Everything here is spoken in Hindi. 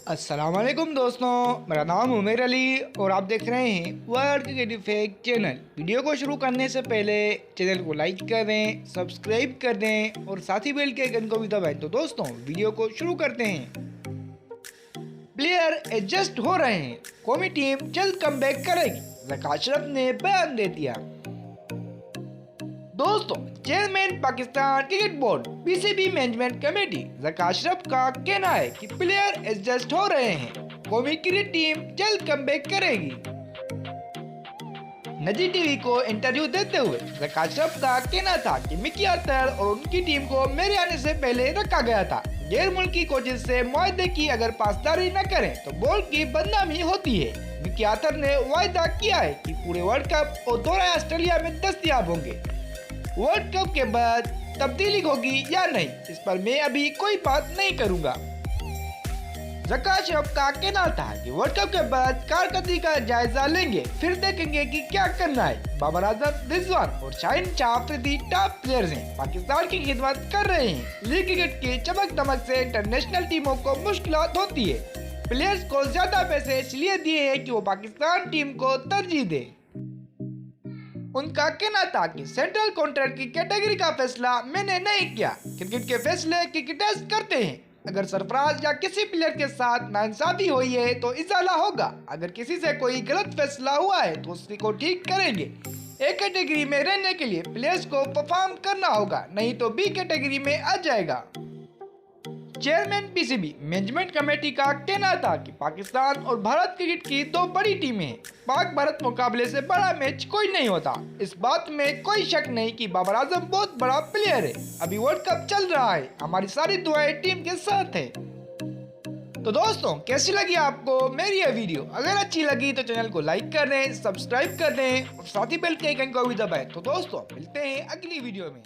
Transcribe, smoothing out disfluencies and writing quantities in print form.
अस्सलाम वालेकुम दोस्तों, मेरा नाम उमेर अली और आप देख रहे हैं world cricket fact channel. Video को शुरू करने से पहले चैनल को लाइक कर दें, सब्सक्राइब कर दें और साथ ही बेल के आइकन को भी दबाएं। तो दोस्तों वीडियो को शुरू करते हैं। प्लेयर एडजस्ट हो रहे हैं, कौमी टीम जल्द कमबैक करेगी, ज़का अशरफ ने बयान दे दिया। दोस्तों chairman Pakistan cricket board PCB management committee Zaka Ashraf का कहना है कि प्लेयर एडजस्ट हो रहे हैं, कौमी क्रिकेट टीम जल्द कमबैक करेगी। नजी टीवी को इंटरव्यू देते हुए ज़का अशरफ का कहना था कि मिकी आर्थर और उनकी टीम को मेरे आने से पहले रखा गया था। गैर मुल्की कोचेज से मुआहदे की अगर पासदारी न करें तो बोर्ड की बदनामी होती है। मिकी आर्थर ने वायदा किया है कि पूरे वर्ल्ड कप और दौरा ऑस्ट्रेलिया में दस्तयाब होंगे। वर्ल्ड कप के बाद तब्दीली होगी या नहीं, इस पर मैं अभी कोई बात नहीं करूंगा। ज़का अशरफ का कहना था कि वर्ल्ड कप के बाद कारकर्दगी का जायजा लेंगे, फिर देखेंगे कि क्या करना है। बाबर आजम, रिजवान और शाहीन शाह अफरीदी टॉप प्लेयर्स हैं, पाकिस्तान की खिदमत कर रहे हैं। लीग क्रिकेट की चमक दमक से इंटरनेशनल टीमों को मुश्किलात होती है। प्लेयर्स को ज्यादा पैसे इसलिए दिए हैं कि वो पाकिस्तान टीम को तरजीह दे। उनका कहना था कि सेंट्रल कॉन्ट्रैक्ट की कैटेगरी का फैसला मैंने नहीं किया, क्रिकेट के फैसले क्रिकेटर्स करते हैं। अगर सरफराज या किसी प्लेयर के साथ नाइंसाफी हुई है तो इजाला होगा। अगर किसी से कोई गलत फैसला हुआ है तो उसी को ठीक करेंगे। ए कैटेगरी में रहने के लिए प्लेयर्स को परफॉर्म करना होगा, नहीं तो बी कैटेगरी में आ जाएगा। चेयरमैन पीसीबी मैनेजमेंट कमेटी का कहना था कि पाकिस्तान और भारत क्रिकेट की दो बड़ी टीमें हैं। पाक भारत मुकाबले से बड़ा मैच कोई नहीं होता, इस बात में कोई शक नहीं कि बाबर आजम बहुत बड़ा प्लेयर है। अभी वर्ल्ड कप चल रहा है, हमारी सारी दुआएं टीम के साथ है। तो दोस्तों कैसी लगी आपको मेरी ये वीडियो? अगर अच्छी लगी तो चैनल को लाइक कर दें, सब्सक्राइब कर दें और साथ ही बेल के आइकन को भी दबाएं। तो दोस्तों मिलते हैं अगली वीडियो में।